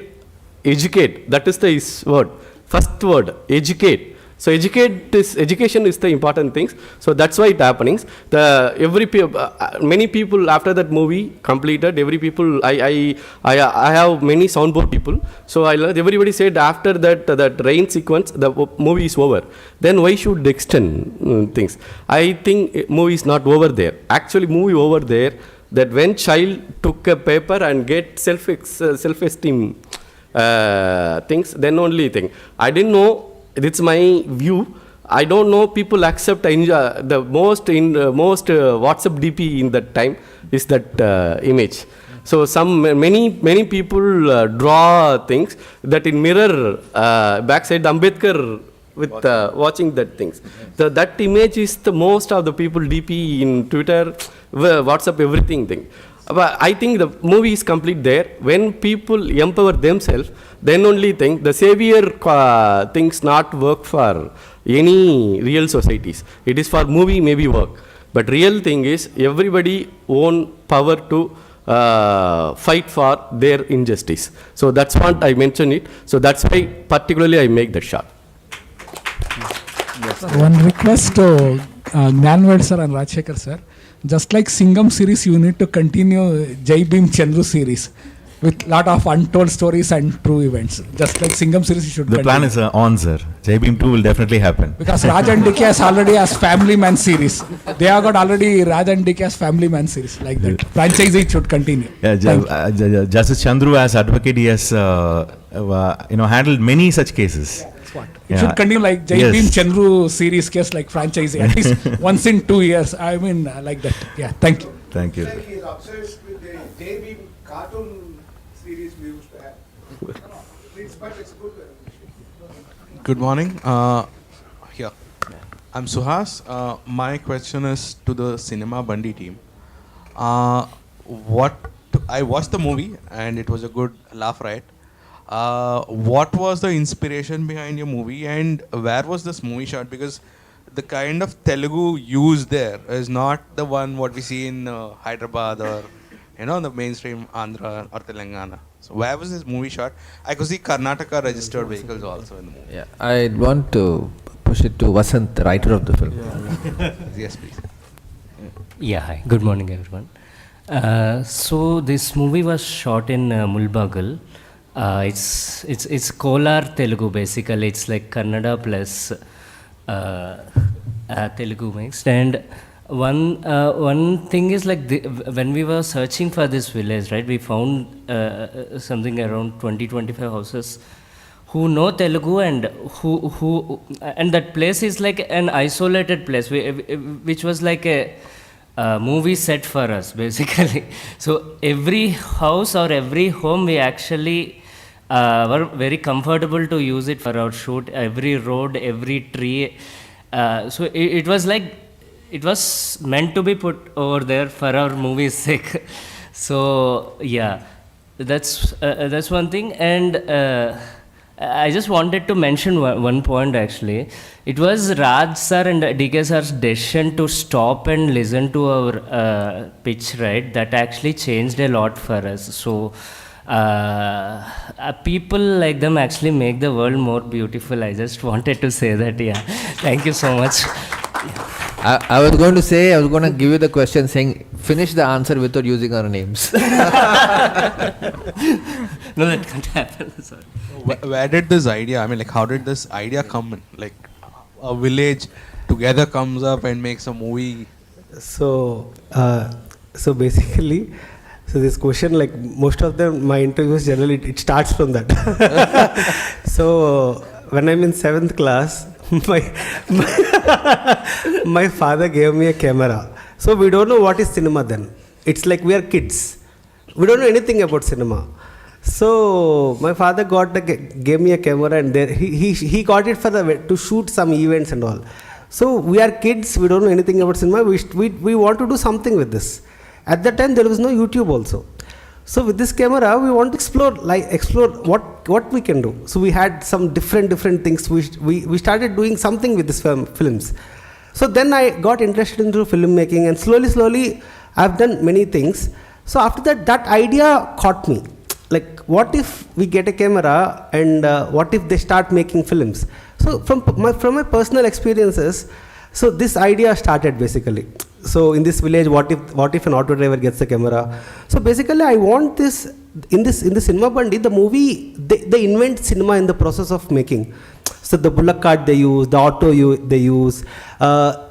educate. That is his word. First word, educate. So education is the important things. So that's why it happening. Many people after that movie completed. I have many soundboard people. So I learned. Everybody said after that rain sequence, the movie is over. Then why should extend things? I think movie is not over there. Actually, movie over there. That when child took a paper and get self-esteem things, then only thing. I didn't know. It's my view. I don't know people accept the most WhatsApp DP in that time is that image. So many people draw things that in mirror backside Ambedkar with watching that things. That image is the most of the people DP in Twitter, WhatsApp, everything thing. But I think the movie is complete there. When people empower themselves, then only think the savior things not work for any real societies. It is for movie maybe work. But real thing is everybody own power to fight for their injustice. So that's what I mentioned it. So that's why particularly I make that shot. One request to Gnanved sir and Rajshekar sir. Just like Singham series, you need to continue Jai Bhim Chandru series with lot of untold stories and true events. Just like Singham series, you should The continue. plan is on, sir. Jai Bhim 2 will definitely happen. Because Raj and DK has already has Family Man series. They have got already Raj and DK has Family Man series like that. Franchising should continue. Yeah, Justice Chandru as advocate, he has handled many such cases. It should continue like Jai Bhim Chandru series case like franchising at least once in 2 years. I mean like that. Yeah, thank you. Thank you. He is obsessed with the JB cartoon series we used to have. But it's good. Good morning. Here. I'm Suhas. My question is to the Cinema BANDI team. I watched the movie and it was a good laugh riot. What was the inspiration behind your movie and where was this movie shot? Because the kind of Telugu used there is not the one what we see in Hyderabad or the mainstream Andhra or Telangana. So where was this movie shot? I could see Karnataka registered vehicles also in the movie. Yeah, I want to push it to Vasant, the writer of the film. Yes, please. Yeah, hi. Good morning, everyone. So this movie was shot in Mulbagal. It's Kolar Telugu basically. It's like Kannada plus Telugu mixed. And one thing is like when we were searching for this village, right? We found something around 20-25 houses who know Telugu and and that place is like an isolated place, which was like a movie set for us basically. So every house or every home we actually were very comfortable to use it for our shoot. Every road, every tree. So it was like it was meant to be put over there for our movie's sake. So yeah, that's one thing. And I just wanted to mention one point actually. It was Raj sir and DK sir's decision to stop and listen to our pitch, right? That actually changed a lot for us. So people like them actually make the world more beautiful. I just wanted to say that. Yeah, thank you so much. I was going to give you the question saying, finish the answer without using our names. No, that can't happen. Sorry. Where did this idea, I mean, like, how did this idea come in? Like, a village together comes up and makes a movie. So basically, so this question, like most of them, my interviews generally, it starts from that. So when I'm in 7th class, my father gave me a camera. So we don't know what is cinema then. It's like we are kids. We don't know anything about cinema. So my father gave me a camera, and there he got it to shoot some events and all. So we are kids. We don't know anything about cinema. We want to do something with this. At that time there was no YouTube also. So with this camera we want to explore what we can do. So we had some different things. We started doing something with this films. So then I got interested into filmmaking, and slowly I've done many things. So after that idea caught me. Like, what if we get a camera and what if they start making films? So from my personal experiences, so this idea started basically. So in this village, what if an auto driver gets a camera? So basically, I want this in the Cinema Bandi, the movie, they invent cinema in the process of making. So the bullock cart they use, the auto they use. Like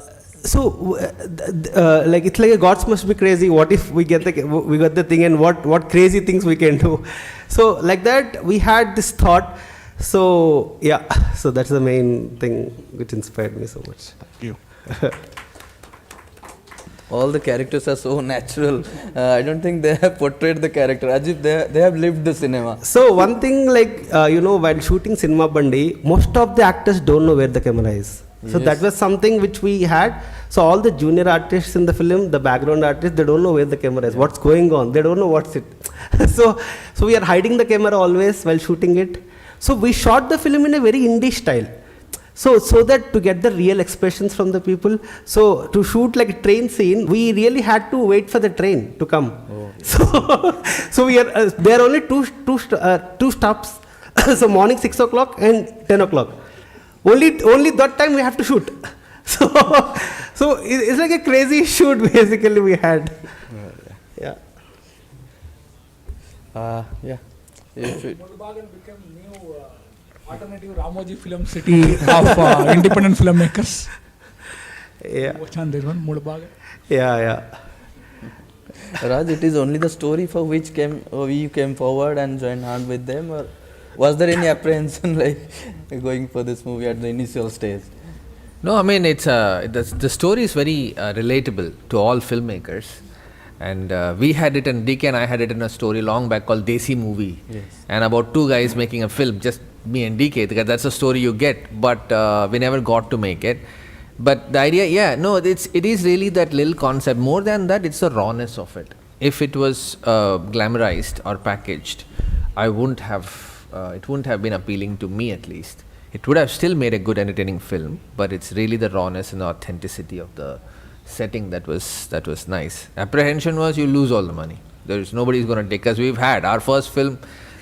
it's like a gods must be crazy. What if we got the thing, and what crazy things we can do? So like that we had this thought. So yeah, so that's the main thing which inspired me so much. Thank you. All the characters are so natural. I don't think they have portrayed the character. Ajib, they have lived the cinema. So one thing, like while shooting Cinema Bandi, most of the actors don't know where the camera is. So Yes. that was something which we had. So all the junior artists in the film, the background artists, they don't know where the camera is. What's going on? They don't know what's it. So we are hiding the camera always while shooting it. So we shot the film in a very indie style. So that to get the real expressions from the people. So to shoot like a train scene, we really had to wait for the train to come. Oh. So we are there are only two stops. So morning 6 o'clock and 10 o'clock. Only that time we have to shoot. So it's like a crazy shoot basically we had. Yeah. Yeah. If it, Mulbagal became new alternative Ramoji film city of independent filmmakers. Yeah. Watch on this one, Mulbagal. Yeah. Raj, it is only the story for which you came forward and joined hand with them, or was there any apprehension like going for this movie at the initial stage? No, I mean, the story is very relatable to all filmmakers. And we had it, and DK and I had it in a story long back called Desi Movie. Yes. And about two guys making a film, just me and DK, because that's the story you get. But we never got to make it. But the idea, it is really that little concept. More than that, it's the rawness of it. If it was glamorized or packaged, it wouldn't have been appealing to me at least. it would have still made a good entertaining film, but it's really the rawness and the authenticity of the setting that was nice. Apprehension was you lose all the money. There's nobody's going to take us. We've had our first film,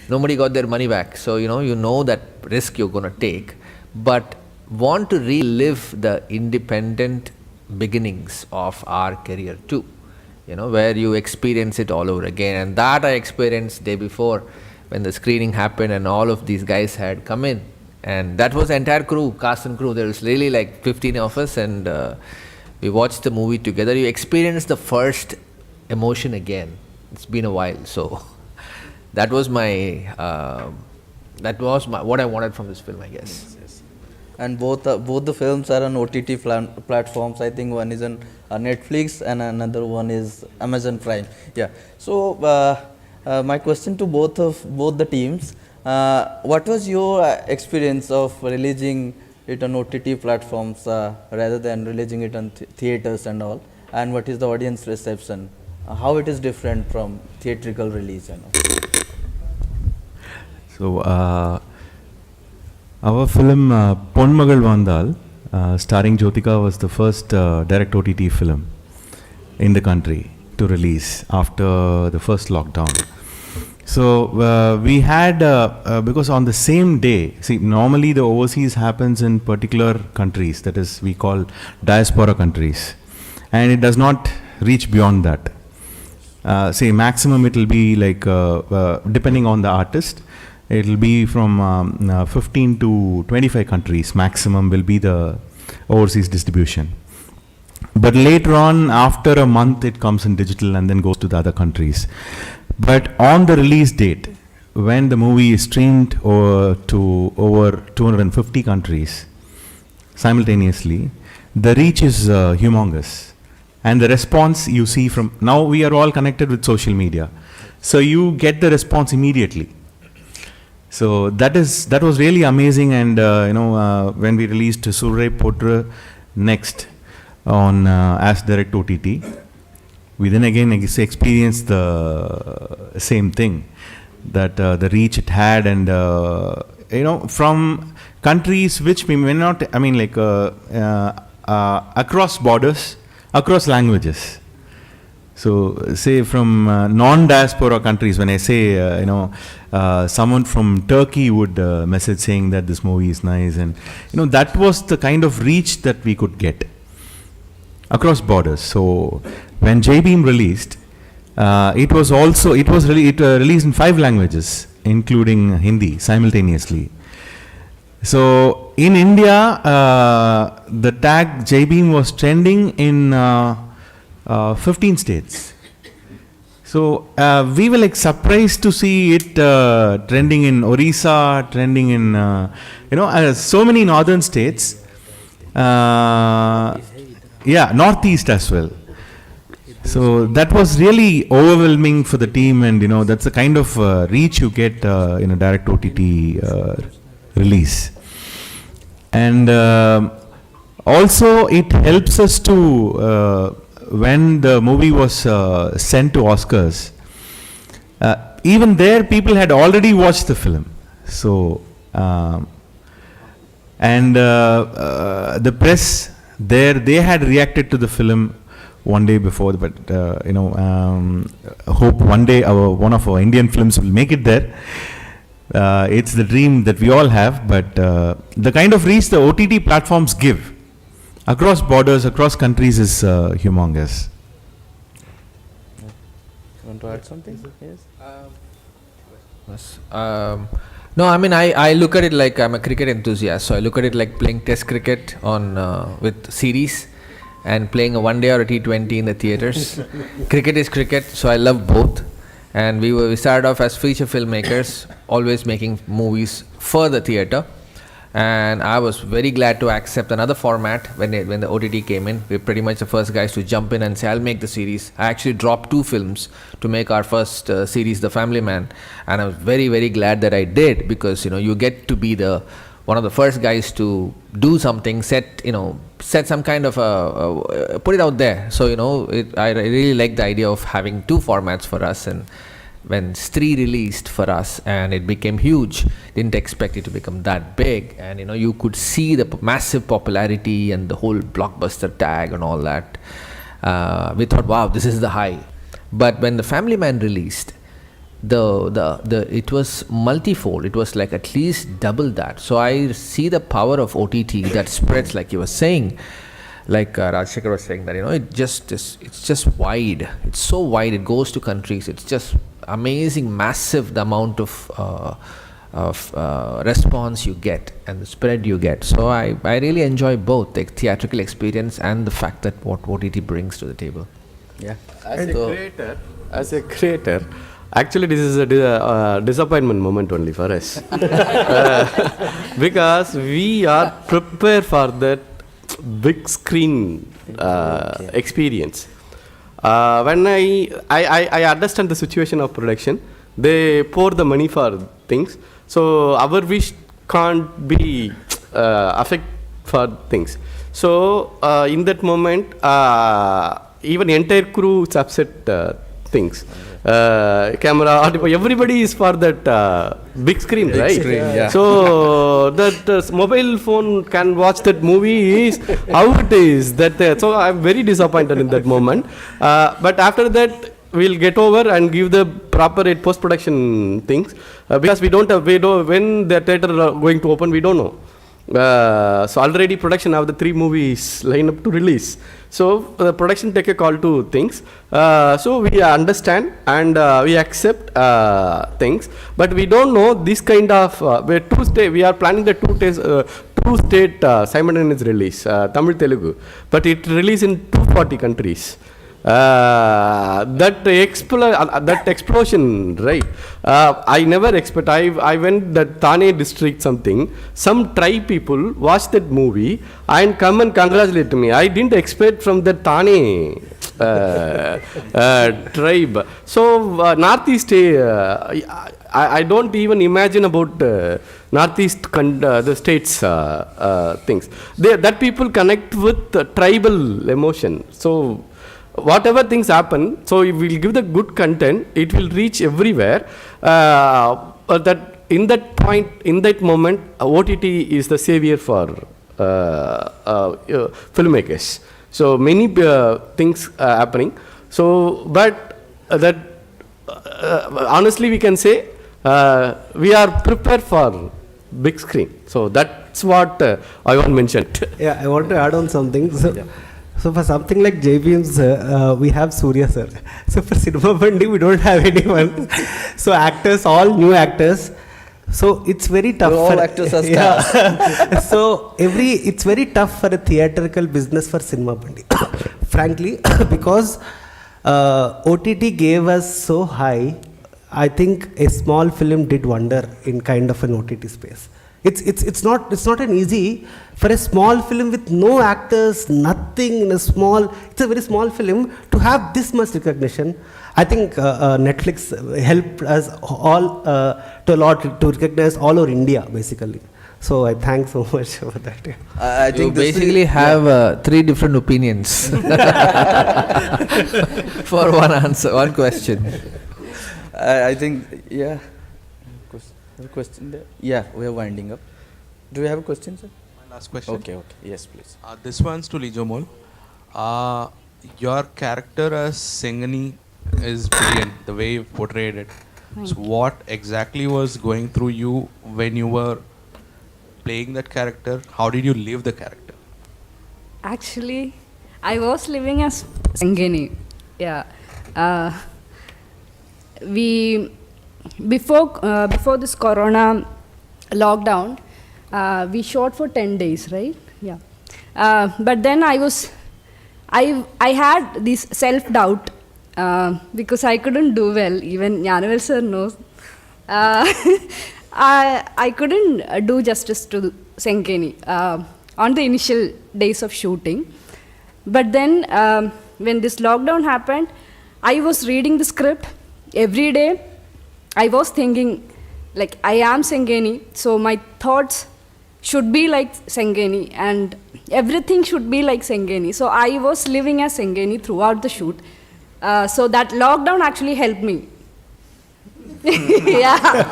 nobody got their money back. So you know that risk you're going to take, but want to relive the independent beginnings of our career too. Where you experience it all over again. And that I experienced day before when the screening happened and all of these guys had come in. And that was the entire crew, cast and crew. There was really like 15 of us, and we watched the movie together. You experience the first emotion again. It's been a while. So that was what I wanted from this film, I guess. And both the films are on OTT platforms. I think one is on Netflix and another one is Amazon Prime. Yeah. So my question to both the teams: what was your experience of releasing it on OTT platforms rather than releasing it on theaters and all? And what is the audience reception? How it is different from theatrical release and all? So. Our film Ponmagal Vandal, starring Jyotika, was the first direct OTT film in the country to release after the first lockdown. So we had, because on the same day, see, normally the overseas happens in particular countries, that is, we call diaspora countries, and it does not reach beyond that. Say maximum it will be like, depending on the artist, it will be from 15 to 25 countries maximum will be the overseas distribution. But later on, after a month, it comes in digital and then goes to the other countries. But on the release date, when the movie is streamed to over 250 countries simultaneously, the reach is humongous. And the response you see from, now we are all connected with social media. So you get the response immediately. So that was really amazing, and when we released Surre Potra next on as direct OTT, we then again experienced the same thing, that the reach it had, and from countries which we may not, across borders, across languages. So, say from non-diaspora countries, when I say, someone from Turkey would message saying that this movie is nice, and that was the kind of reach that we could get across borders. So, when BHIM released, it released in 5 languages, including Hindi, simultaneously. So, in India, the tag BHIM was trending in 15 states. So we were like surprised to see it trending in Orissa, trending in so many northern states. Northeast as well. So that was really overwhelming for the team, and that's the kind of reach you get in a direct OTT release. And also it helps us to when the movie was sent to Oscars, even there people had already watched the film. So, and the press there, they had reacted to the film one day before, but hope one day one of our Indian films will make it there. It's the dream that we all have, but the kind of reach the OTT platforms give across borders, across countries is humongous. You want to add something? Yes. No, I look at it like I'm a cricket enthusiast, so I look at it like playing Test cricket on with series and playing a one day or a T20 in the theaters. Cricket is cricket, so I love both. And we started off as feature filmmakers, always making movies for the theater. And I was very glad to accept another format when the OTT came in. We're pretty much the first guys to jump in and say, I'll make the series. I actually dropped 2 films to make our first series, The Family Man. And I was very, very glad that I did, because, you get to be one of the first guys to do something, set some kind of put it out there. So, I really like the idea of having 2 formats for us. And when Stree released for us and it became huge, didn't expect it to become that big, and you could see the massive popularity and the whole blockbuster tag and all that. We thought, wow, this is the high. But when the Family Man released, it was multifold. It was like at least double that. So I see the power of OTT that spreads, like you were saying, like Rajshekhar was saying, that it's just wide. It's so wide. It goes to countries. It's just amazing, massive the amount of response you get and the spread you get. So I really enjoy both the theatrical experience and the fact that what OTT brings to the table. Yeah. As a creator, actually, this is a disappointment moment only for us. Because we are prepared for that big screen experience. When I understand the situation of production, they pour the money for things. So our wish can't be affect for things. So in that moment, even entire crew is upset things. Camera, everybody is for that big screen, right? Screen, yeah. So that mobile phone can watch that movie is how it is. So I'm very disappointed in that moment. But after that, we'll get over and give the proper post-production things because we don't when the theater going to open, we don't know. So already production have the 3 movies lined up to release. So the production take a call to things. So we understand and we accept things, but we don't know this kind of we are planning the two state simultaneous release, Tamil Telugu, but it release in 240 countries. That explosion, right? I never expect. I went that Thane district something. Some tribe people watched that movie and come and congratulate me. I didn't expect from the Thane tribe. So Northeast, I don't even imagine about Northeast the states things. That people connect with tribal emotion. So whatever things happen, so if we'll give the good content, it will reach everywhere. That in that point, in that moment, OTT is the savior for filmmakers. So many things happening. So, but that honestly we can say we are prepared for big screen. So that's what I want to mention. Yeah, I want to add on something. So for something like JBM's, we have Surya sir. So for Cinema Bandi, we don't have anyone. So actors, all new actors. So it's very tough. All actors are stars. Yeah. So it's very tough for a theatrical business for Cinema Bandi. Frankly, because OTT gave us so high, I think a small film did wonder in kind of an OTT space. It's not an easy for a small film with no actors, nothing in a small. It's a very small film to have this much recognition. I think Netflix helped us all to a lot to recognize all over India basically. So I thank so much for that. Yeah. I think you basically have 3 different opinions for one answer, one question. I think, yeah. Have a question there? Yeah, we are winding up. Do you have a question, sir? My last question. Okay. Yes, please. This one's to Lijomol. Your character as Singani is brilliant, the way you portrayed it. So what exactly was going through you when you were playing that character? How did you live the character? Actually, I was living as Sangeni. Yeah. Before this corona lockdown, we shot for 10 days, right? Yeah. But then I had this self-doubt because I couldn't do well. Even Janavel sir knows. I couldn't do justice to Senkeni on the initial days of shooting. But then when this lockdown happened, I was reading the script every day. I was thinking, like, I am Sengeni, so my thoughts should be like Sengeni and everything should be like Sengeni. So I was living as Sengeni throughout the shoot. So that lockdown actually helped me. Yeah.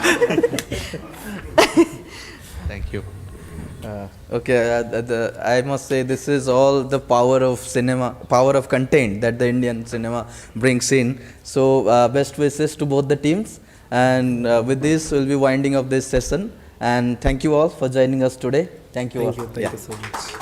Thank you. I must say this is all the power of cinema, power of content that the Indian cinema brings in. So best wishes to both the teams. And with this, we'll be winding up this session. And thank you all for joining us today. Thank you all. Thank you so much.